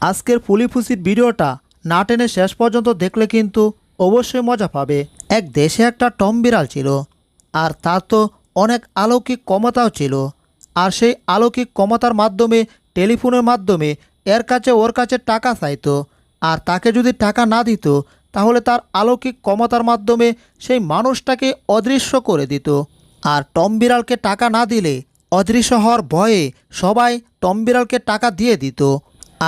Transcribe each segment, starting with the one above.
আজকের ফুলিফুসির ভিডিওটা না টেনে শেষ পর্যন্ত দেখলে কিন্তু অবশ্যই মজা পাবে। এক দেশে একটা টম বিড়াল ছিল, আর তার তো অনেক অলৌকিক ক্ষমতাও ছিল। আর সেই অলৌকিক ক্ষমতার মাধ্যমে টেলিফোনের মাধ্যমে এর কাছে ওর কাছে টাকা চাইতো, আর তাকে যদি টাকা না দিত তাহলে তার অলৌকিক ক্ষমতার মাধ্যমে সেই মানুষটাকে অদৃশ্য করে দিত। আর টম বিড়ালকে টাকা না দিলে অদৃশ্য হওয়ার ভয়ে সবাই টম বিড়ালকে টাকা দিয়ে দিত।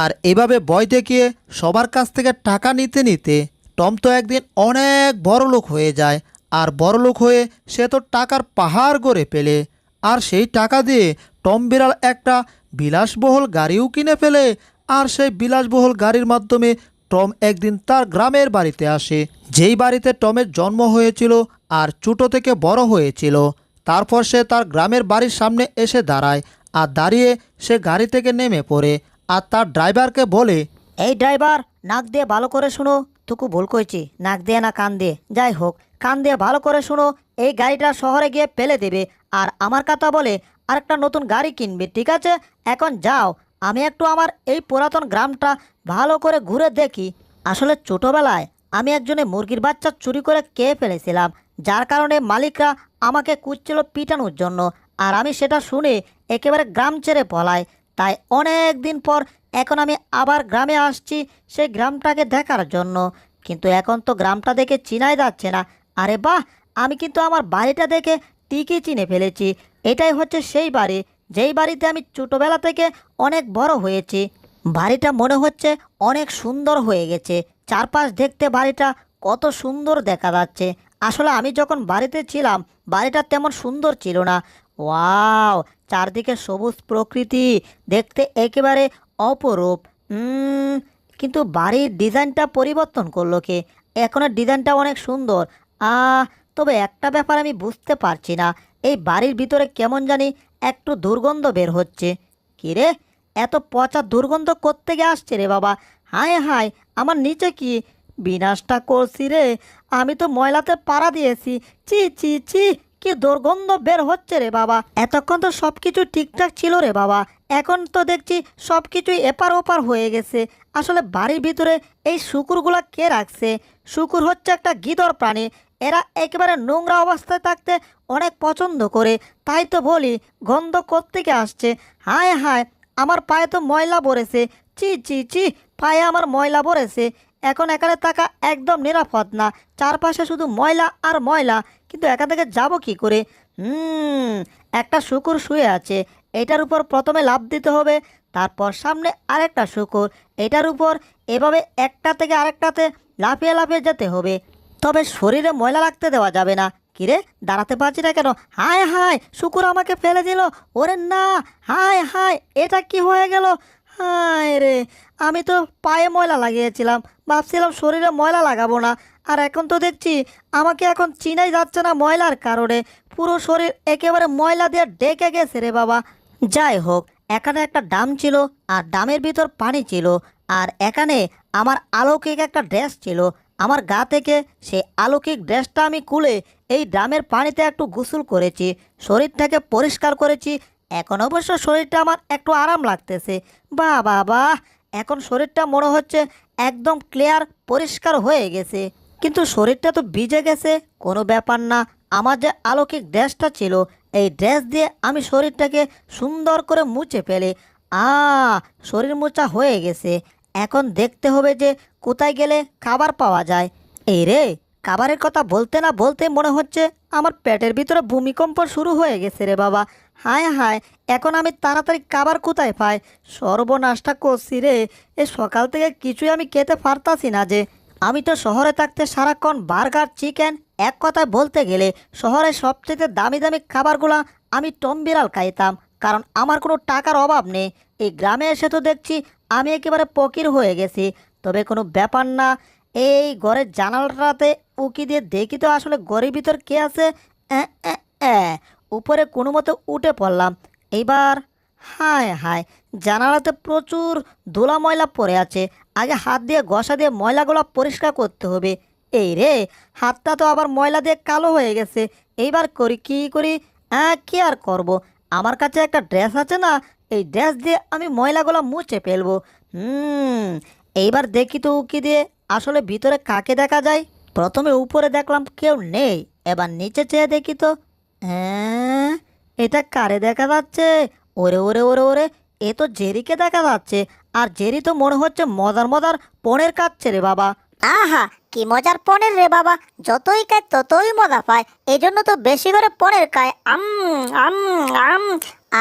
আর এভাবে ভয় দেখিয়ে সবার কাছ থেকে টাকা নিতে নিতে টম তো একদিন অনেক বড়লোক হয়ে যায়। আর বড়লোক হয়ে সে তো টাকার পাহাড় গড়ে ফেলে। আর সেই টাকা দিয়ে টম বিড়াল একটা বিলাসবহুল গাড়িও কিনে ফেলে। আর সেই বিলাসবহুল গাড়ির মাধ্যমে টম একদিন তার গ্রামের বাড়িতে আসে, যেই বাড়িতে টমের জন্ম হয়েছিল আর ছোটো থেকে বড় হয়েছিল। তারপর সে তার গ্রামের বাড়ির সামনে এসে দাঁড়ায়, আর দাঁড়িয়ে সে গাড়ি থেকে নেমে পড়ে আর তার ড্রাইভারকে বলে, এই ড্রাইভার, নাক দিয়ে ভালো করে শুনো। তুকু ভুল কইছি, নাক দিয়ে না কান দিয়ে, যাই হোক কান দিয়ে ভালো করে শুনো। এই গাড়িটা শহরে গিয়ে ফেলে দেবে আর আমার কথা বলে আরেকটা নতুন গাড়ি কিনবে, ঠিক আছে? এখন যাও, আমি একটু আমার এই পুরাতন গ্রামটা ভালো করে ঘুরে দেখি। আসলে ছোটোবেলায় আমি একজনের মুরগির বাচ্চা চুরি করে খেয়ে ফেলেছিলাম, যার কারণে মালিকরা আমাকে কুচ্ছিল পিটানোর জন্য। আর আমি সেটা শুনে একেবারে গ্রাম ছেড়ে পলাই। তাই অনেক দিন পর এখন আমি আবার গ্রামে আসছি সেই গ্রামটাকে দেখার জন্য। কিন্তু এখন তো গ্রামটা দেখে চিনাই যাচ্ছে না। আরে বাহ, আমি কিন্তু আমার বাড়িটা দেখে ঠিকই চিনে ফেলেছি। এটাই হচ্ছে সেই বাড়ি যেই বাড়িতে আমি ছোটোবেলা থেকে অনেক বড় হয়েছি। বাড়িটা মনে হচ্ছে অনেক সুন্দর হয়ে গেছে। চারপাশ দেখতে বাড়িটা কত সুন্দর দেখা যাচ্ছে। আসলে আমি যখন বাড়িতে ছিলাম বাড়িটা তেমন সুন্দর ছিল না। ওয়াও, চারদিকে সবুজ প্রকৃতি, দেখতে একেবারে অপরূপ। কিন্তু বাড়ির ডিজাইনটা পরিবর্তন করলো কে? এখনের ডিজাইনটা অনেক সুন্দর। তবে একটা ব্যাপার আমি বুঝতে পারছি না, এই বাড়ির ভিতরে কেমন জানি একটু দুর্গন্ধ বের হচ্ছে। কিরে, এত পচা দুর্গন্ধ কোত্থেকে আসছে রে বাবা? হায় হায়, আমার নিচে কি বিনাশটা করছি রে? আমি তো ময়লাতে পাড়া দিয়েছি। চি চি চি, কি দুর্গন্ধ বের হচ্ছে রে বাবা! এতক্ষণ তো সব কিছু ঠিকঠাক ছিল রে বাবা, এখন তো দেখছি সব কিছুই এপার ওপার হয়ে গেছে। আসলে বাড়ির ভিতরে এই শুকুরগুলা কে রাখছে? শুকুর হচ্ছে একটা গিদড় প্রাণী। এরা একেবারে নোংরা অবস্থায় থাকতে অনেক পছন্দ করে। তাই তো বলি, গন্ধ কোত্থেকে আসছে? হায় হায়, আমার পায়ে তো ময়লা পড়েছে। চি চি চি, পায়ে আমার ময়লা পড়েছে। এখন এখানে থাকা একদম নিরাপদ না, চারপাশে শুধু ময়লা আর ময়লা। কিন্তু এখান থেকে যাব কি করে? একটা শুকুর শুয়ে আছে, এটার উপর প্রথমে লাফ দিতে হবে, তারপর সামনে আরেকটা শুকুর, এটার উপর এভাবে একটা থেকে আরেকটাতে লাফিয়ে লাফিয়ে যেতে হবে। তবে শরীরে ময়লা লাগতে দেওয়া যাবে না। কিরে, দাঁড়াতে পারছি না কেন? হায় হায়, শুকুর আমাকে ফেলে দিল। ওরে না, হায় হায়, এটা কি হয়ে গেল? হায় রে, আমি তো পায়ে ময়লা লাগিয়েছিলাম, ভাবছিলাম শরীরে ময়লা লাগাবো না। আর এখন তো দেখছি আমাকে এখন চিনাই যাচ্ছে না ময়লার কারণে। পুরো শরীর একেবারে ময়লা দিয়ে ডেকে গেছে রে বাবা। যাই হোক, এখানে একটা ডাম ছিল আর ডামের ভিতর পানি ছিল। আর এখানে আমার অলৌকিক একটা ড্রেস ছিল। আমার গা থেকে সেই অলৌকিক ড্রেসটা আমি খুলে এই ড্রামের পানিতে একটু গোসল করেছি, শরীরটাকে পরিষ্কার করেছি। এখন অবশ্য শরীরটা আমার একটু আরাম লাগতেছে। বাহ বাহ বাহ, এখন শরীরটা মনে হচ্ছে একদম ক্লিয়ার পরিষ্কার হয়ে গেছে। কিন্তু শরীরটা তো ভিজে গেছে। কোনো ব্যাপার না, আমার যে অলৌকিক ড্রেসটা ছিল এই ড্রেস দিয়ে আমি শরীরটাকে সুন্দর করে মুছে ফেলে। শরীর মোছা হয়ে গেছে। এখন দেখতে হবে যে কোথায় গেলে খাবার পাওয়া যায়। এই রে, খাবারের কথা বলতে না বলতে মনে হচ্ছে আমার পেটের ভিতরে ভূমিকম্প শুরু হয়ে গেছে রে বাবা। হায় হায়, এখন আমি তাড়াতাড়ি খাবার কোথায় পাই? সর্বনাশটা করছি রে, এ সকাল থেকে কিছুই আমি খেতে পারতাছি না যে। আমি তো শহরে থাকতে সারাক্ষণ বার্গার, চিকেন, এক কথায় বলতে গেলে শহরের সবচেয়ে দামি দামি খাবারগুলা আমি টম বিড়াল খাইতাম, কারণ আমার কোনো টাকার অভাব নেই। এই গ্রামে এসে তো দেখছি আমি একেবারে ফকির হয়ে গেছি। তবে কোনো ব্যাপার না, এই ঘরের জানালাটাতে উকি দিয়ে দেখি তো আসলে ঘরের ভিতর কে আছে। অ্যাঁ, অ্যাঁ, অ্যাঁ, উপরে কোনো মতো উঠে পড়লাম। এইবার হায় হায়, জানালাতে প্রচুর ধুলা ময়লা পড়ে আছে। আগে হাত দিয়ে ঘষা দিয়ে ময়লাগুলো পরিষ্কার করতে হবে। এই রে, হাতটা তো আবার ময়লা দিয়ে কালো হয়ে গেছে। এইবার করি কি করি? কি আর করব, আমার কাছে একটা ড্রেস আছে না, এই ড্রেস দিয়ে আমি ময়লাগুলো মুছে ফেলবো। এইবার দেখি তো উকি দিয়ে আসলে ভিতরে কাকে দেখা যায়। প্রথমে উপরে দেখলাম কেউ নেই, এবার নিচে চেয়ে দেখি তো। হ্যাঁ, এটা কারে দেখা যাচ্ছে? ওরে ওরে ওরে ওরে, এ তো জেরিকে দেখা যাচ্ছে। আর জেরি তো মনে হচ্ছে মজার মজার পনের কাটছে রে বাবা। আহা, কি মজার পনির রে বাবা, যতই খায় ততই মজা পায়, এই জন্য তো বেশি করে পনির খায়। আম আম আম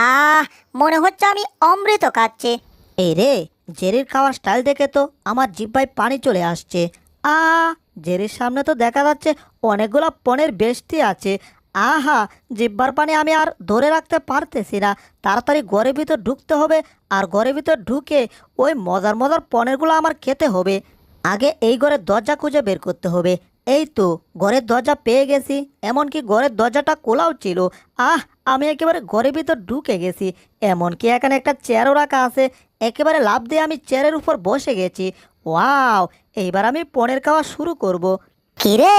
আহ মনে হচ্ছে আমি অমৃত খাচ্ছি। এই রে, জেরির খাওয়ার স্টাইল দেখে তো আমার জিহ্বায় পানি চলে আসছে। আ জেরির সামনে তো দেখা যাচ্ছে অনেকগুলো পনের বেশটি আছে। আহা, জিহ্বার পানি আমি আর ধরে রাখতে পারতেছি না। তাড়াতাড়ি ঘরের ভিতর ঢুকতে হবে, আর ঘরের ভিতর ঢুকে ওই মজার মজার পনেরগুলো আমার খেতে হবে। আগে এই ঘরের দরজা খুঁজে বের করতে হবে। এই তো ঘরের দরজা পেয়ে গেছি, এমনকি ঘরের দরজাটা খোলাও ছিল। আমি একেবারে ঘরের ভিতর ঢুকে গেছি। এমনকি এখানে একটা চেয়ারও রাখা আছে। একেবারে লাফ দিয়ে আমি চেয়ারের উপর বসে গেছি। ওয়াও, এইবার আমি পনের খাওয়া শুরু করব। কিরে,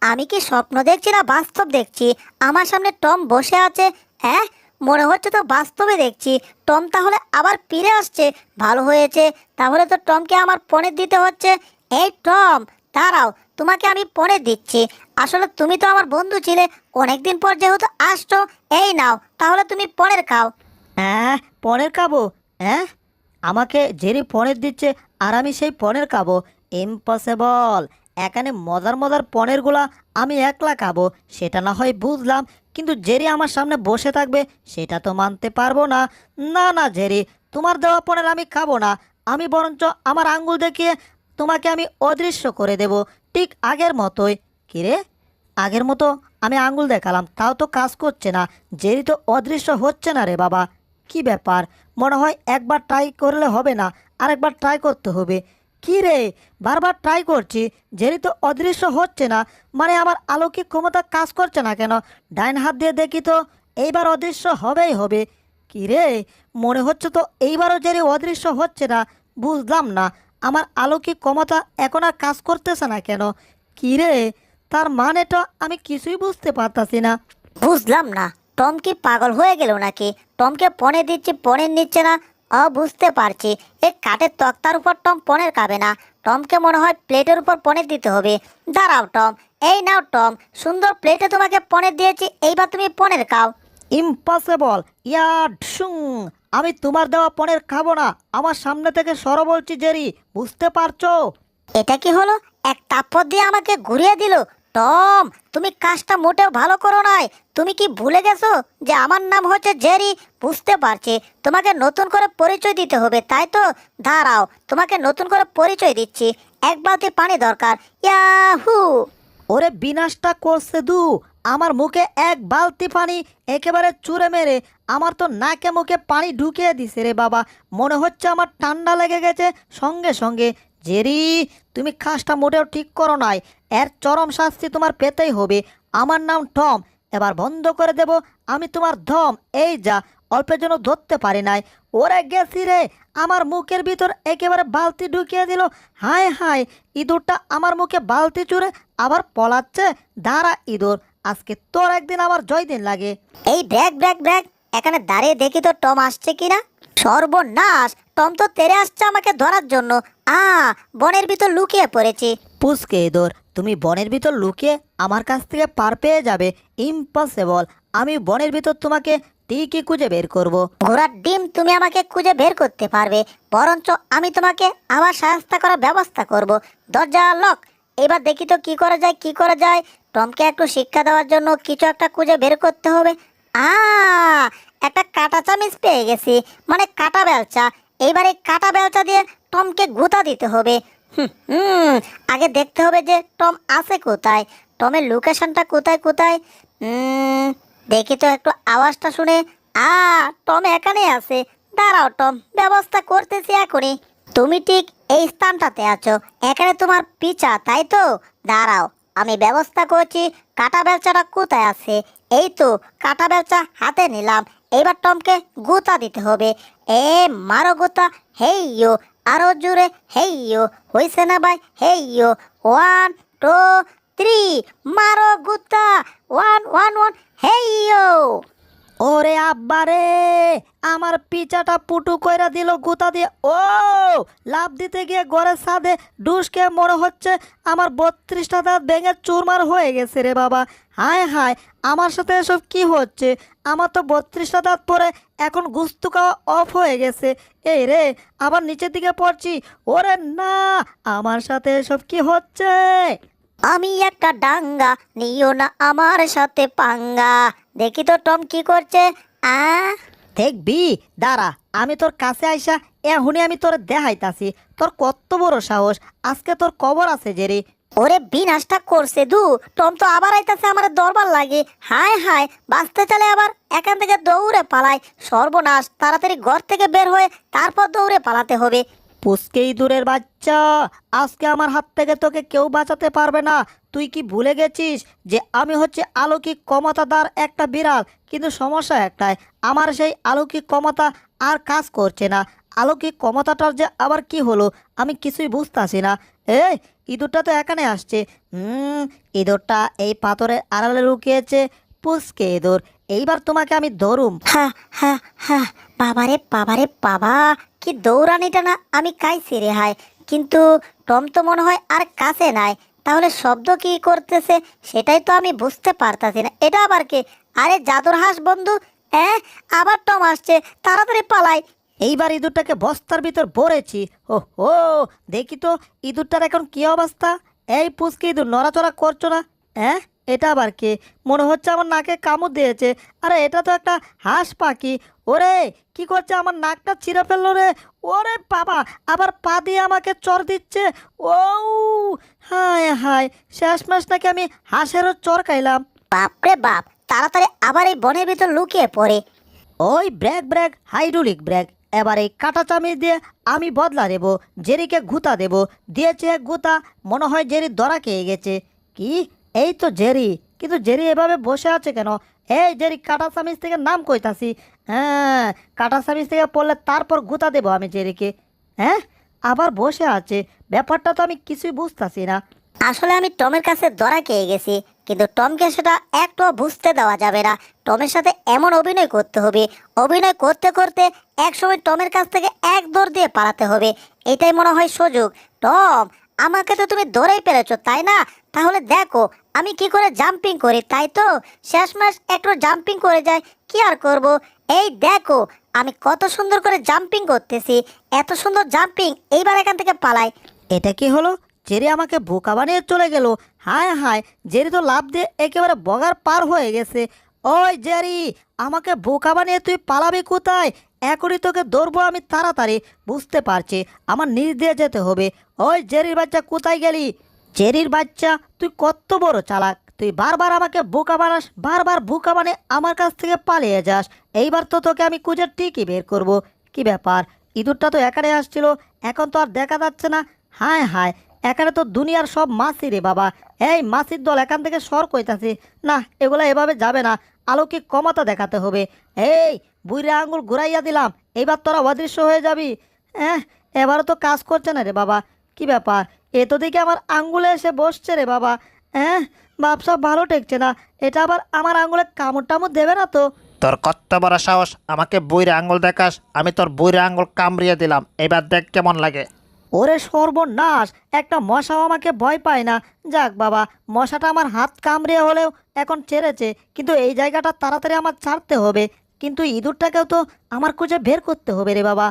আমি কি স্বপ্ন দেখছি না বাস্তব দেখছি? আমার সামনে টম বসে আছে। হ্যাঁ, মনে হচ্ছে তো বাস্তবে দেখছি। টম তাহলে আবার ফিরে আসছে, ভালো হয়েছে। তাহলে তো টমকে আমার পনির দিতে হচ্ছে। এই টম, দাঁড়াও, তোমাকে আমি পনির দিচ্ছি। আসলে তুমি তো আমার বন্ধু ছিলে, অনেকদিন পর যেহেতু আসছো, এই নাও, তাহলে তুমি পনির খাও। হ্যাঁ, পনের খাবো? হ্যাঁ, আমাকে জেরি পনের দিচ্ছে আর আমি সেই পনের খাবো? ইম্পসিবল। এখানে মজার মজার পনেরগুলা আমি একলা খাবো সেটা না হয় বুঝলাম, কিন্তু জেরি আমার সামনে বসে থাকবে সেটা তো মানতে পারবো না। না না জেরি, তোমার দেওয়া পনের আমি খাবো না। আমি বরঞ্চ আমার আঙ্গুল দেখিয়ে তোমাকে আমি অদৃশ্য করে দেব, ঠিক আগের মতোই। কিরে, আগের মতো আমি আঙ্গুল দেখালাম, তাও তো কাজ করছে না। জেরি তো অদৃশ্য হচ্ছে না রে বাবা। কি ব্যাপার? মনে হয় একবার ট্রাই করলে হবে না, আরেকবার ট্রাই করতে হবে। কি রে, বারবার ট্রাই করছি, জেরি তো অদৃশ্য হচ্ছে না। মানে আমার অলৌকিক ক্ষমতা কাজ করছে না কেন? ডাইন হাত দিয়ে দেখি তো, এইবার অদৃশ্য হবেই হবে। কি রে, মনে হচ্ছে তো এইবারও জেরি অদৃশ্য হচ্ছে না। বুঝলাম না, আমার অলৌকিক ক্ষমতা এখন আর কাজ করতেছে না কেন? কি রে, তার মানেটা আমি কিছুই বুঝতে পারতাছি না। বুঝলাম না, টম কি পাগল হয়ে গেল নাকি? টমকে পনির দিচ্ছি, পনির নিচ্ছে না। বুঝতে পারছি, এই কাঠের তক্তার উপর টম পনির খাবে না। টমকে মনে হয় প্লেটের উপর পনির দিতে হবে। দাঁড়াও টম, এই নাও টম, সুন্দর প্লেটে তোমাকে পনির দিয়েছি, এইবার তুমি পনির খাও। ইম্পসিবল। ইয়া ঢুং, আমি তোমার দেওয়া পনের খাবো না। আমার সামনে থেকে সরো বলছি জেরি, বুঝতে পারছো? এটা কি হলো? এক থাপ্পড় দিয়ে আমাকে ঘুরিয়ে দিল। টম, তুমি কাজটা মোটেও ভালো করো নাই। তুমি কি ভুলে গেছো যে আমার নাম হচ্ছে জেরি? বুঝতে পারছি, তোমাকে নতুন করে পরিচয় দিতে হবে, তাই তো? দাঁড়াও, তোমাকে নতুন করে পরিচয় দিচ্ছি। এক বালতি পানি দরকার। ইয়াহু! ওরে বিনাশটা করছে দু, আমার মুখে এক বালতি পানি একেবারে চুরে মেরে আমার তো নাকে মুখে পানি ঢুকিয়ে দিছে রে বাবা। মনে হচ্ছে আমার ঠান্ডা লেগে গেছে সঙ্গে সঙ্গে। জেরি, তুমি কাজটা মোটেও ঠিক করো নাই। এর চরম শাস্তি তোমার পেতেই হবে। আমার নাম টম, এবার বন্ধ করে দেব আমি তোমার ধম। এই যা, অল্পের জন্য ধরতে পারি নাই। ওরে গেছি রে, আমার মুখের ভিতর একেবারে বালতি ঢুকিয়ে দিল। হায় হায়, ইঁদুরটা আমার মুখে বালতি চুরে আবার পলাচ্ছে। দাঁড়া ইঁদুর, আজকে তোর একদিন আমার জয় দিন লাগে। এই ব্যাগ ব্যাগ ব্যাগ, এখানে দাঁড়িয়ে দেখি তো টম আসছে কিনা। সর্বনাশ, টম তো তেড়ে আসছে আমাকে ধরার জন্য। বনের ভিতর লুকিয়ে পড়েছি। পুচকে ইঁদুর, তুমি বনের ভিতর লুকিয়ে আমার কাছ থেকে পার পেয়ে যাবে? ইম্পসিবল। আমি বনের ভিতর তোমাকে ঠিকই খুঁজে বের করব। ঘোড়ার ডিম, তুমি আমাকে খুঁজে বের করতে পারবে, বরঞ্চ আমি তোমাকে আবার সাহায্য করার ব্যবস্থা করব। দরজা লক। এবার দেখি তো কি করা যায়, কি করা যায়। টমকে একটু শিক্ষা দেওয়ার জন্য কিছু একটা খুঁজে বের করতে হবে। আ একটা কাঁটা চামিচ পেয়ে গেছি, মানে কাঁটা বেলচা। এইবার এই কাঁটা বেলচা দিয়ে টমকে গুঁতা দিতে হবে। আগে দেখতে হবে যে টম আছে কোথায়, টমের লোকেশনটা কোথায় কোথায়। দেখি তো একটু আওয়াজটা শুনে। টম এখানে আছে। দাঁড়াও টম, ব্যবস্থা করতেছি এখনই। তুমি ঠিক এই স্থানটাতে আছো, এখানে তোমার পিছা, তাই তো? দাঁড়াও, আমি ব্যবস্থা করছি। কাঁটা বেলচাটা কোথায় আছে? এই তো, কাঁটা বেলচা হাতে নিলাম। এইবার টমকে গুঁতা দিতে হবে। মারো গুঁতা। হেইয়ো, আরো জোরে। হেইয়ো, হইছে না ভাই? হেইয়ো, 1 2 3, মারো গুঁতা। 1 1 1, হেইয়ো। ওরে আব্বা রে, আমার পিচাটা পুটু কইরা দিল গুতা দিয়ে। ও লাভ দিতে গিয়ে ঘরের ছাদে ডুসকে মনে হচ্ছে আমার 32টা দাঁত ভেঙে চুরমার হয়ে গেছে রে বাবা। হায় হায়, আমার সাথে এসব কি হচ্ছে? আমার তো 32টা দাঁত পরে এখন গুস্তু খাওয়া অফ হয়ে গেছে। এই রে, আবার নিচের দিকে পড়ছি। ওরে না, আমার সাথে এসব কি হচ্ছে? আমি একটা ডাঙ্গা, নিও না আমার সাথে পাঙ্গা। দেখি তো টম কি করছে। আ দেখবি, দাঁড়া, আমি তোর কাছে আইসা এখনই আমি তোর দেখাইতাছি তোর কত বড় সাহস। আজকে তোর কবর আছে যে রে। ওরে বিনাশটা করছে দু। টম তো আবার আইতাছে আমার দরবার লাগে। হায় হায়, বাঁচতে চলে আবার এখান থেকে দৌড়ে পালায়। সর্বনাশ, তাড়াতাড়ি ঘর থেকে বের হয়ে তারপর দৌড়ে পালাতে হবে। পুচকে ইঁদুরের বাচ্চা, আজকে আমার হাত থেকে তোকে কেউ বাঁচাতে পারবে না। তুই কি ভুলে গেছিস যে আমি হচ্ছে অলৌকিক ক্ষমতাদার একটা বিড়াল? কিন্তু সমস্যা একটাই, আমার সেই অলৌকিক ক্ষমতা আর কাজ করছে না। অলৌকিক ক্ষমতাটার যে আবার কি হলো আমি কিছুই বুঝতাছি না। এই ইঁদুরটা তো এখানে আসছে। ইঁদুরটা এই পাথরের আড়ালে লুকিয়েছে। পুচকে ইঁদুর, এইবার তোমাকে আমি ধরুম। হা হা হা, বাবারে বাবারে বাবা, কি দৌড়ানিটা না আমি খাইছি রে হায়। কিন্তু টম তো মনে হয় আর কাছে নাই। তাহলে শব্দ কি করতেছে সেটাই তো আমি বুঝতে পারতাছি না। এটা আবার কে? আরে জাদুর হাঁস বন্ধু। হ্যাঁ, আবার টম আসছে, তাড়াতাড়ি পালাই। এইবার ইঁদুরটাকে বস্তার ভিতর ভরেছি। ও হো, দেখি তো ইঁদুরটার এখন কি অবস্থা। এই পুচকে ইঁদুর, নড়াচড়া করছো না? হ্যাঁ, এটা আবার কে? মনে হচ্ছে আমার নাকে কামড় দিয়েছে। আরে এটা তো একটা হাঁস পাখি। ওরে কি করছে, আমার নাকটা ছিঁড়ে ফেললো রে। ওরে বাবা, আবার পা দিয়ে আমাকে চর দিচ্ছে। ও হায় হায়, শেষমেশ নাকি আমি হাঁসেরও চর খাইলাম। বাপরে বাপ, তাড়াতাড়ি আবার এই বনের ভিতর লুকিয়ে পড়ে। ওই ব্রেক ব্রেক, হাইড্রোলিক ব্রেক। এবার এই কাঁটা চামিচ দিয়ে আমি বদলা দেব। জেরিকে গুতা দেব। দিয়েছে এক গুতা, মনে হয় জেরি ধরা খেয়ে গেছে। কি, এই তো জেরি, কিন্তু জেরি এভাবে বসে আছে কেন? এই জেরি, কাঁটা চামিচ থেকে নাম কইতাছি। হ্যাঁ, কাঁটা চামিচ থেকে পড়লে তারপর গুতা দেব আমি জেরিকে। হ্যাঁ, আবার বসে আছে, ব্যাপারটা তো আমি কিছুই বুঝতাছি না। আসলে আমি টমের কাছে ধরা খেয়ে গেছি, কিন্তু টমকে সেটা একটু বুঝতে দেওয়া যাবে না। টমের সাথে এমন অভিনয় করতে হবে, অভিনয় করতে করতে একসময় টমের কাছ থেকে এক দৌড় দিয়ে পালাতে হবে। এটাই মনে হয় সুযোগ। টম, আমাকে তো তুমি ধরেই পেরেছো তাই না? তাহলে দেখো আমি কি করে জাম্পিং করি, তাই তো? শেষমেশ একটু জাম্পিং করে যায়, কি আর করব। এই দেখো আমি কত সুন্দর করে জাম্পিং করতেছি। এত সুন্দর জাম্পিং, এইবার এখান থেকে পালাই। এটা কি হলো? জেরি আমাকে বোকা বানিয়ে চলে গেল। হায় হায়, জেরি তো লাফ দিয়ে একেবারে বগার পার হয়ে গেছে। ওই জেরি, আমাকে বোকা বানিয়ে তুই পালাবি কোথায়? এখনই তোকে ধরবো আমি তাড়াতাড়ি। বুঝতে পারছি আমার নিচ দিয়ে যেতে হবে। ওই জেরির বাচ্চা, কোথায় গেলি? জেরির বাচ্চা, তুই কত বড় চালাক! তুই বারবার আমাকে বোকা বানাস, বারবার বোকা বানিয়ে আমার কাছ থেকে পালিয়ে যাস। এইবার তো তোকে আমি খুঁজে ঠিকই বের করব। কি ব্যাপার, ইঁদুরটা তো এখানে আসছিল, এখন তো আর দেখা যাচ্ছে না। হায় হায়, এখানে তো দুনিয়ার সব মাছি রে বাবা। এই মাছির দল, এখান থেকে সর কইতাছি। না, এগুলা এভাবে যাবে না, অলৌকিক ক্ষমতা দেখাতে হবে। এই বুইরা আঙুল ঘুরাইয়া দিলাম, এইবার তোরা অদৃশ্য হয়ে যাবি। হ্যাঁ, এবারও তো কাজ করছে না রে বাবা। কি ব্যাপার, এ তো দেখি আমার আঙ্গুলে এসে বসছে রে বাবা। হ্যাঁ, ব্যবসা ভালো ঠেকছে না। এটা আবার আমার আঙুলে কামড় টামড় দেবে না তো? তোর কত বড় সাহস, আমাকে বইরে আঙুল দেখাস? আমি তোর বইরে আঙুল কামড়িয়ে দিলাম, এবার দেখ কেমন লাগে। ওরে সর্বনাশ, একটা মশাও আমাকে ভয় পায় না। যাক বাবা, মশাটা আমার হাত কামড়িয়ে হলেও এখন ছেড়েছে, কিন্তু এই জায়গাটা তাড়াতাড়ি আমার ছাড়তে হবে। কিন্তু ইঁদুরটাকেও তো আমার খুঁজে বের করতে হবে রে বাবা।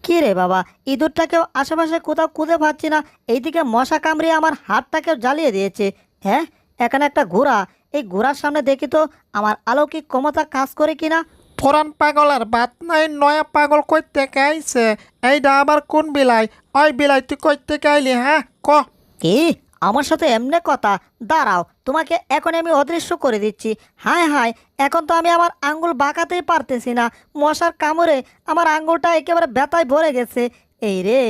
কী রে বাবা, ইঁদুরটাকেও আশেপাশে কোথাও খুঁজে পাচ্ছি না। এইদিকে মশা কামড়িয়ে আমার হাতটাকেও জ্বালিয়ে দিয়েছে। হ্যাঁ, এখানে একটা ঘোড়া, এই ঘোড়ার সামনে দেখি তো আমার অলৌকিক ক্ষমতা কাজ করে কিনা। পুরান পাগলের বাত নাই, নয়া পাগল কই থেকে আইছে? এইটা আবার কোন বিলাই? ওই বিলাই, তুই কই থেকে আইলি? হ্যাঁ ক। কি, আমার সাথে এমনি কথা? দাঁড়াও, তোমাকে এখন আমি অদৃশ্য করে দিচ্ছি। হায় হায়, এখন তো আমি আমার আঙ্গুল বাঁকাতেই পারতেছি না। মশার কামড়ে আমার আঙ্গুলটা একেবারে ব্যথায় ভরে গেছে। এই রে,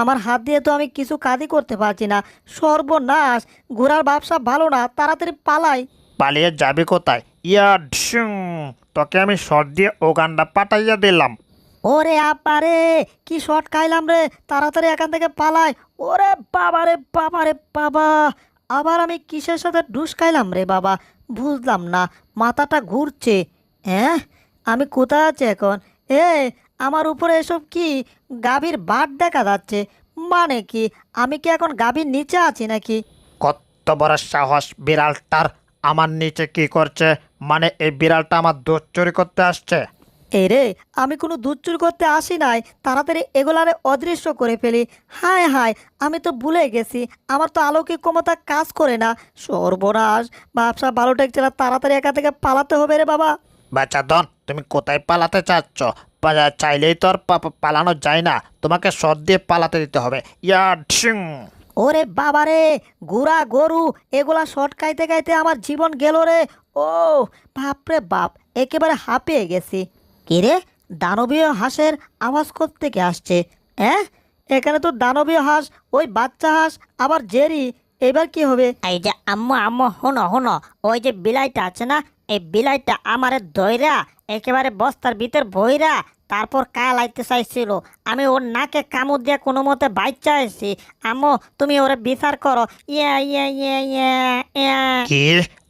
আমার হাত দিয়ে তো আমি কিছু কাজই করতে পারছি না। সর্বনাশ, ঘোড়ার ব্যবসা ভালো না, তাড়াতাড়ি পালাই। পালিয়ে যাবি কোথায়? ইয়া ঢিসুম, তোকে আমি শর্ট দিয়ে ওগান্ডা পাঠাইয়া দিলাম। ওরে আপারে, কি শট খাইলাম রে! তাড়াতাড়ি এখান থেকে পালাই। ওরে বাবারে বাবারে বাবা, আবার আমি কিসের সাথে ডুস খাইলাম রে বাবা? বুঝলাম না, মাথাটা ঘুরছে। হ্যাঁ, আমি কোথায় আছি এখন? এ আমার উপরে এসব কি গাভীর বাট দেখা যাচ্ছে? মানে কি আমি কি এখন গাভীর নিচে আছি নাকি? কত বড় সাহস বিড়ালটার! আমার নিচে কি করছে? মানে এই বিড়ালটা আমার দুধ চুরি করতে আসছে? এই রে, আমি কোনো দুধ চুরি করতে আসি নাই, তাড়াতাড়ি এগুলারে অদৃশ্য করে ফেলি। হায় হায়, আমি তো ভুলে গেছি আমার তো অলৌকিক ক্ষমতা কাজ করে না। সর্বনাশ! ব্যবসা ভালো ঠেকছে না, তাড়াতাড়ি একা থেকে পালাতে হবে রে বাবা। বাচ্চা ধন, তুমি কোথায় পালাতে চাচ্ছ? চাইলেই তো আর পালানো যায় না, তোমাকে সদ দিয়ে পালাতে দিতে হবে। ইয়া ঢিং! ওরে বাবা রে, গুড়া গরু এগুলা শর্ট খাইতে খাইতে আমার জীবন গেল রে। ও বাপরে বাপ, একেবারে হাঁপিয়ে গেছি। কিরে, দানবীয় হাঁসের আওয়াজ থেকে আসছে? হ্যাঁ, এখানে তো দানবীয় হাঁস, ওই বাচ্চা হাঁস, আবার জেরি। এবার কি হবে? এই যে আম্মু আম্মু হুনো হুনো, ওই যে বিলাইটা আছে না, এই বিলাইটা আমারে দইরা একেবারে বস্তার ভিতর ভইরা তারপর লাইতে চাইছিল। আমি ওর নাকে কামড় দিয়ে কোনো মতে বাচ্চা এসেছি। আম্মু তুমি ওরে বিচার করো। ইয়া ইয়া ইয়া ইয়া ইয়া। কি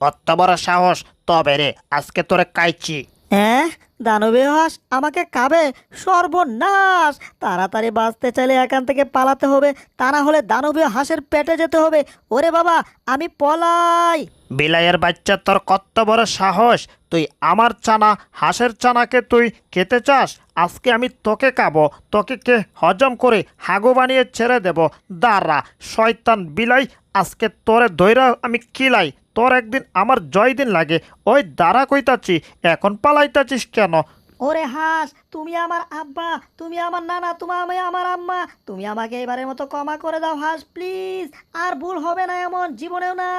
অত বড় সাহস? তবে রে, আজকে তোরে কাইছি। হ্যাঁ, দানবীয় হাঁস আমাকে খাবে? সর্বনাশ! তাড়াতাড়ি বাঁচতে চাইলে এখান থেকে পালাতে হবে, তা না হলে দানবীয় হাঁসের পেটে যেতে হবে। ওরে বাবা, আমি পলাই! বিলাইয়ের বাচ্চা, তোর কত বড় সাহস! তুই আমার চানা, হাঁসের চানাকে তুই খেতে চাস? আজকে আমি তোকে খাবো, তোকে কে হজম করে হাগু বানিয়ে ছেড়ে দেব। দাঁড়া শয়তান বিলাই, আজকে তোরে দইরা আমি কিলাই। তোর একদিন আমার জয় দিন লাগে। ওই দাঁড়া কইতাছি, এখন পালাইতাছিস কেন? ওরে হাঁস, তুমি আমার আব্বা, তুমি আমার নানা, তুমি আমি আমার আম্মা, তুমি আমাকে এবারের মতো ক্ষমা করে দাও হাঁস, প্লিজ। আর ভুল হবে না এমন, জীবনেও না।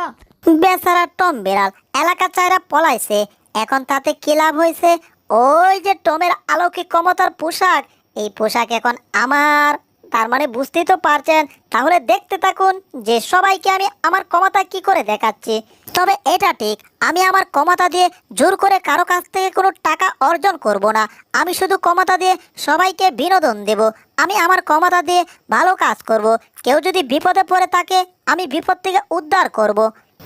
বেচারা টম বিড়াল এলাকা চাইরা পলাইছে, এখন তাতে কি লাভ হয়েছে? ওই যে টমের অলৌকিক ক্ষমতার পোশাক, এই পোশাক এখন আমার। তার মানে বুঝতেই তো পারছেন। তাহলে দেখতে থাকুন যে সবাইকে আমি আমার ক্ষমতা কি করে দেখাচ্ছি। তবে এটা ঠিক, আমি আমার ক্ষমতা দিয়ে জোর করে কারো কাছ থেকে কোনো টাকা অর্জন করব না। আমি শুধু ক্ষমতা দিয়ে সবাইকে বিনোদন দেব। আমি আমার ক্ষমতা দিয়ে ভালো কাজ করব। কেউ যদি বিপদে পড়ে থাকে, আমি বিপদ থেকে উদ্ধার করব।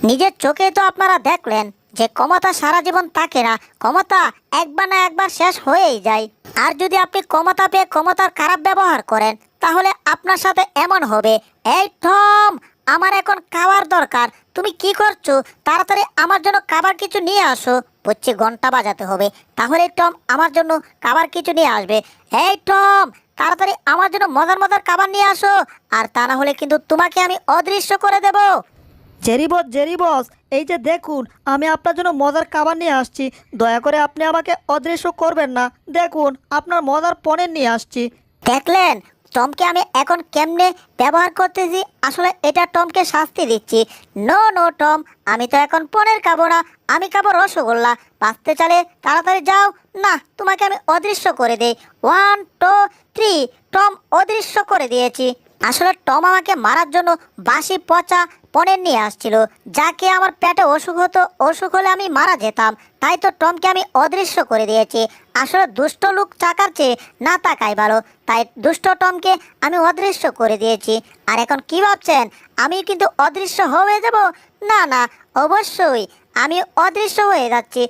নিজের চোখে তো আপনারা দেখলেন যে ক্ষমতা সারা জীবন থাকে না, ক্ষমতা একবার না একবার শেষ হয়েই যায়। আর যদি আপনি ক্ষমতা পেয়ে ক্ষমতার খারাপ ব্যবহার করেন, তাহলে আপনার সাথে এমন হবে। এই টম, আমার এখন খাবার দরকার। তুমি কি করছো? তাড়াতাড়ি আমার জন্য খাবার কিছু নিয়ে আসো। বুঝছি ঘন্টা বাজাতে হবে, তাহলে টম আমার জন্য খাবার কিছু নিয়ে আসবে। এই টম, তাড়াতাড়ি আমার জন্য মজার মজার খাবার নিয়ে আসো, আর তা না হলে কিন্তু তোমাকে আমি অদৃশ্য করে দেবো। জেরি বস, এই যে দেখুন, আমি আপনার জন্য মজার খাবার নিয়ে আসছি। দয়া করে আপনি আমাকে অদৃশ্য করবেন না। দেখুন, আপনার মজার পনির নিয়ে আসছি। দেখলেন টমকে আমি এখন কেমনে ব্যবহার করতেছি? আসলে এটা টমকে শাস্তি দিচ্ছি। নো নো টম, আমি তো এখন পনির খাবো না, আমি খাবো রসগোল্লা। বাঁচতে চলে তাড়াতাড়ি যাও। না, তোমাকে আমি অদৃশ্য করে দেই। 1 2 3, টম অদৃশ্য করে দিয়েছি। আসলে টম আমাকে মারার জন্য বাসি পচা পনির নিয়ে আসছিল, যাকে আমার পেটে অসুখ হতো, অসুখ হলে আমি মারা যেতাম। তাই তো টমকে আমি অদৃশ্য করে দিয়েছি। আসলে দুষ্ট লোক টাকার চেয়ে না তাকাই ভালো, তাই দুষ্ট টমকে আমি অদৃশ্য করে দিয়েছি। আর এখন কি ভাবছেন আমি কিন্তু অদৃশ্য হয়ে যাব? না না, অবশ্যই আমি অদৃশ্য হয়ে যাচ্ছি।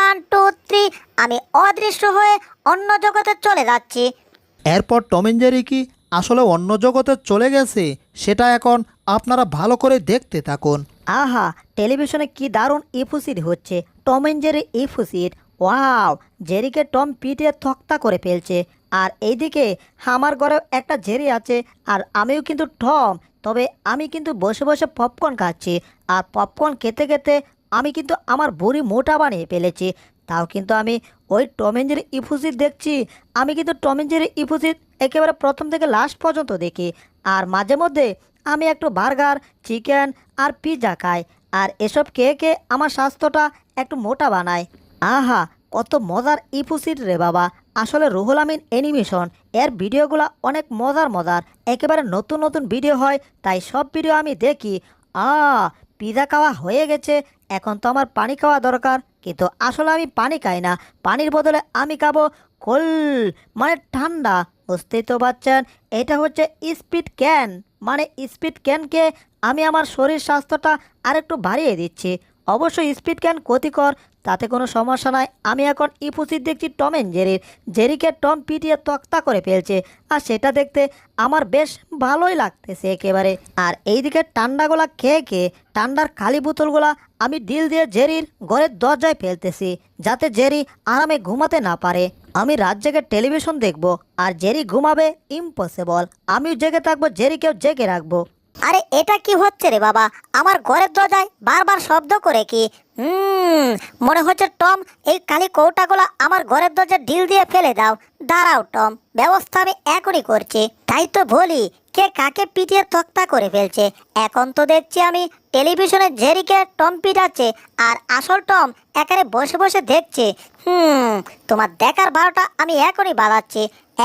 1 2 3, আমি অদৃশ্য হয়ে অন্য জগতে চলে যাচ্ছি। এরপর টম অ্যান্ড জেরি কি আসলে অন্য জগতে চলে গেছে, সেটা এখন আপনারা ভালো করে দেখতে থাকুন। আহা, টেলিভিশনে কি দারুণ ইফুসিড হচ্ছে। টম এন্ড জেরি ইফুসিড। ওয়াও! জেরিকে টম পিটিয়ে তক্তা করে ফেলছে। আর এইদিকে আমার ঘরেও একটা জেরি আছে, আর আমিও কিন্তু টম। তবে আমি কিন্তু বসে বসে পপকর্ন খাচ্ছি, আর পপকর্ন খেতে খেতে আমি কিন্তু আমার বুড়ি মোটা বানিয়ে ফেলেছি। তাও কিন্তু আমি ওই টম এন্ড জেরি ইফুসিড দেখছি। আমি কিন্তু টম এন্ড জেরি ইফুসিড একেবারে প্রথম থেকে লাস্ট পর্যন্ত দেখি। আর মাঝে মধ্যে আমি একটু বার্গার, চিকেন আর পিৎজা খাই। আর এসব খেয়ে খেয়ে আমার স্বাস্থ্যটা একটু মোটা বানায়। আহা, কত মজার ইফুসিড রে বাবা! আসলে রুহুল আমিন অ্যানিমেশন এর ভিডিওগুলো অনেক মজার মজার, একেবারে নতুন নতুন ভিডিও হয়, তাই সব ভিডিও আমি দেখি। পিৎজা খাওয়া হয়ে গেছে, এখন তো আমার পানি খাওয়া দরকার। কিন্তু আসলে আমি পানি খাই না, পানির বদলে আমি খাবো কোল, মানে ঠান্ডা। বুঝতেই তো পারছেন, এটা হচ্ছে স্পিড ক্যান। মানে স্পিড ক্যানকে আমি আমার শরীর স্বাস্থ্যটা আরেকটু বাড়িয়ে দিচ্ছি। অবশ্যই স্পিড ক্যান ক্ষতিকর, তাতে কোনো সমস্যা নাই। আমি এখন ইপুসিড দেখছি টম অ্যান্ড জেরির। জেরিকে টম পিটিয়ে তক্তা করে ফেলছে, আর সেটা দেখতে আমার বেশ ভালোই লাগতেছে একেবারে। আর এইদিকে ঠান্ডাগুলা খেয়ে খেয়ে ঠান্ডার খালি বোতলগুলা আমি ডিল দিয়ে জেরির ঘরের দরজায় ফেলতেছি, যাতে জেরি আরামে ঘুমাতে না পারে। আমি রাত জেগে টেলিভিশন দেখব, আর জেরি ঘুমাবে ইম্পসিবল। আমিও জেগে থাকবো, জেরিকেও জেগে রাখবো। আরে এটা কি হচ্ছে রে বাবা? আমার ঘরের দরজায় বারবার শব্দ করে কি? মনে হচ্ছে টম এই কালি কৌটাগুলো আমার ঘরের দরজায় ঢিল দিয়ে ফেলে দাও। দাঁড়াও টম, ব্যবস্থা আমি এখনই করছি। তাই তো বলি, কে কাকে পিটিয়ে তক্তা করে ফেলছে। এখন তো দেখছি আমি টেলিভিশনে জেরিকে টম পিটাচ্ছে, আর আসল টম এখানে বসে বসে দেখছে। তোমার দেখার বারোটা আমি এখনই বাজাচ্ছি।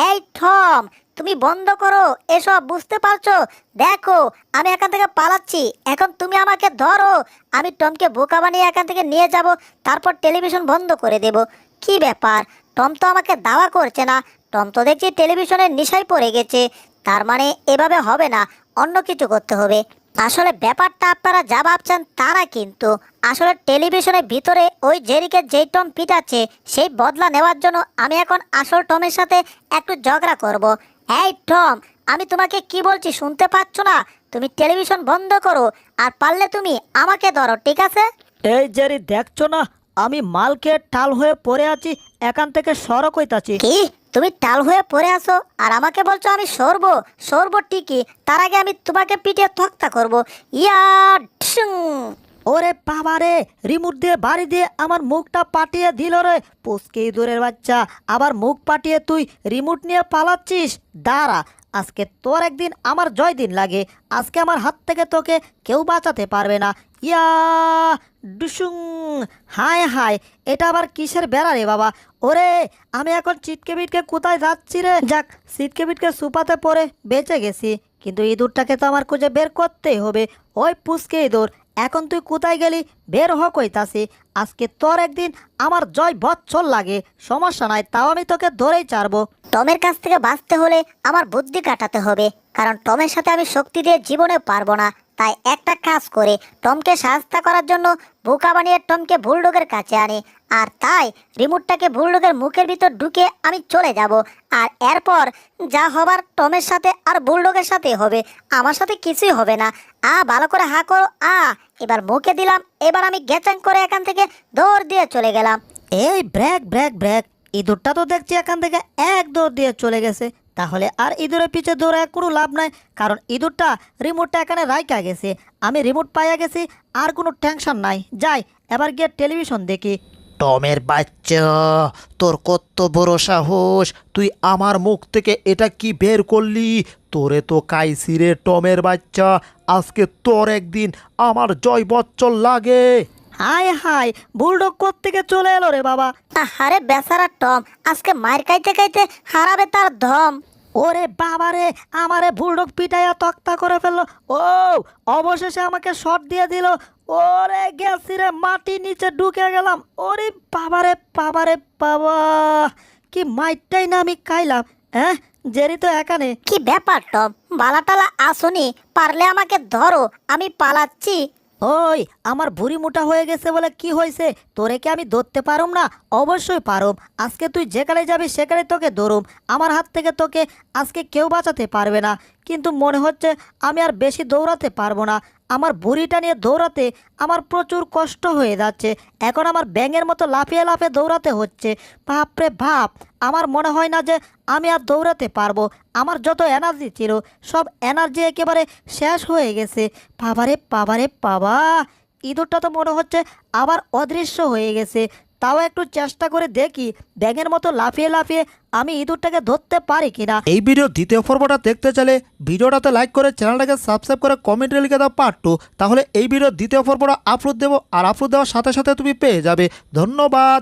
এই টম, তুমি বন্ধ করো এসব, বুঝতে পারছো? দেখো আমি এখান থেকে পালাচ্ছি, এখন তুমি আমাকে ধরো। আমি টমকে বোকা বানিয়ে এখান থেকে নিয়ে যাব, তারপর টেলিভিশন বন্ধ করে দেব। কি ব্যাপার, টম তো আমাকে দাওয়া করছে না। টম তো দেখছি টেলিভিশনের নেশায় পড়ে গেছে। তার মানে এভাবে হবে না, অন্য কিছু করতে হবে। আসলে ব্যাপারটা আপনারা যা ভাবছেন তা না, কিন্তু আসলে টেলিভিশনের ভিতরে ওই জেরিকে যেই টম পিটাচ্ছে সেই বদলা নেওয়ার জন্য আমি এখন আসল টমের সাথে একটু ঝগড়া করব। এই টম, আমি তোমাকে কি বলছি শুনতে পাচ্ছ না? তুমি টেলিভিশন বন্ধ করো, আর পারলে তুমি আমাকে ধরো, ঠিক আছে? এই জেরি, দেখছো না আমি মালকে টাল হয়ে পড়ে আছি, এখান থেকে সড়ক হইতাছি। কি তুমি টাল হয়ে পড়ে আসো আর আমাকে বলছো আমি সরবো? সরবো ঠিকই, তার আগে আমি তোমাকে পিটিয়ে তক্তা করবো। ইয়া ঢিসুং। ওরে বাবা রে, রিমোট দিয়ে বাড়ি দিয়ে আমার মুখটা পাঠিয়ে দিল রে। পুচকে ইঁদুরের বাচ্চা, আবার মুখ পাঠিয়ে তুই রিমোট নিয়ে পালাচ্ছিস? দাঁড়া, আজকে তোর একদিন আমার জয় দিন লাগে। আজকে আমার হাত থেকে তোকে কেউ বাঁচাতে পারবে না। ইয়া ডুসুং। হায় হায়, এটা আবার কিসের বেড়া রে বাবা? ওরে, আমি এখন চিটকে বিটকে কোথায় যাচ্ছি রে? যাক, সিটকে বিটকে সুপাতে পড়ে বেঁচে গেছি, কিন্তু ইঁদুরটাকে তো আমার খুঁজে বের করতেই হবে। ওই পুচকে ইঁদুর, এখন তুই কোথায় গেলি? বের হ কইতাছি। আজকে তোর একদিন আমার জয় বৎসর লাগে, সমস্যা নাই, তাও আমি তোকে ধরেই ছাড়বো। টমের কাছ থেকে বাঁচতে হলে আমার বুদ্ধি কাটাতে হবে, কারণ টমের সাথে আমি শক্তি দিয়ে জীবনে পারবো না। তাই একটা কাজ করে টমকে সাহায্য করার জন্য বোকা বানিয়ে টমকে বুলডগের কাছে আনি, আর তাই রিমোটটাকে বুলডগের মুখের ভিতর ঢুকে আমি চলে যাব। আর এরপর যা হবার টমের সাথে আর বুলডগের সাথে হবে, আমার সাথে কিছুই হবে না। ভালো করে হা করো। এবার মুখে দিলাম, এবার আমি গেচাং করে এখান থেকে দৌড় দিয়ে চলে গেলাম। এই ব্রেক ব্রেক ব্রেক, ইঁদুরটা তো দেখছি এখান থেকে এক দৌড় দিয়ে চলে গেছে। তাহলে আর ইঁদুরের পিছে দৌড়ে কোনো লাভ নাই, কারণ ইঁদুরটা রিমোটটা এখানে রাইখা গেছে। আমি রিমোট পাইয়া গেছি, আর কোনো টেনশন নাই। যাই এবার গিয়ে টেলিভিশন দেখি। টমের বাচ্চা, তোর কত বড় সাহস! তুই আমার মুখ থেকে এটা কি বের করলি? তোরে তো কাইছি রে টমের বাচ্চা, আজকে তোর একদিন আমার জয় বৎসর লাগে। হায় হায়, বুলডগ কোত্থেকে চলে এলো রে বাবা? আরে বেচারা টম আজকে মার খাইতে খাইতে হারাবে তার দম। ওরে বাবা রে, আমারে বুলডগ পিটাইয়া তক্তা করে ফেললো। ও, অবশেষে আমাকে শট দিয়ে দিল। ওরে গেছি রে, মাটি নিচে ঢুকে গেলাম। ওরে বাবারে বাবারে বাবা, কি মাইটটাই না আমি খাইলাম। হ্যাঁ, জেরি তো এখানে। কি ব্যাপার টম, বালাটালা আসুনি? পারলে আমাকে ধরো, আমি পালাচ্ছি। ওই, আমার ভুঁড়ি মোটা হয়ে গেছে বলে কি হয়েছে? তোরে কি আমি ধরতে পারুম না? অবশ্যই পারুম। আজকে তুই যেখানে যাবি সেখানে তোকে ধরুম। আমার হাত থেকে তোকে আজকে কেউ বাঁচাতে পারবে না। কিন্তু মনে হচ্ছে আমি আর বেশি দৌড়াতে পারবো না। আমার ভুঁড়িটা নিয়ে দৌড়াতে আমার প্রচুর কষ্ট হয়ে যাচ্ছে। এখন আমার ব্যাঙের মতো লাফিয়ে লাফিয়ে দৌড়াতে হচ্ছে। বাপরে বাপ, আমার মনে হয় না যে আমি আর দৌড়াতে পারবো। আমার যত এনার্জি ছিল সব এনার্জি একেবারে শেষ হয়ে গেছে। বাবারে বাবারে বাবা, ইঁদুরটা তো মনে হচ্ছে আবার অদৃশ্য হয়ে গেছে। তাও একটু চেষ্টা করে দেখি ব্যাঙের মতো লাফিয়ে লাফিয়ে আমি ইঁদুরটাকে ধরতে পারি কিনা। এই ভিডিও দ্বিতীয় পর্বটা দেখতে চাইলে ভিডিওটাতে লাইক করে চ্যানেলটাকে সাবস্ক্রাইব করে কমেন্টে লিখে দাও পার্ট 2, তাহলে এই ভিডিও দ্বিতীয় পর্বটা আপলোড দেবো, আর আপলোড দেওয়ার সাথে সাথে তুমি পেয়ে যাবে। ধন্যবাদ।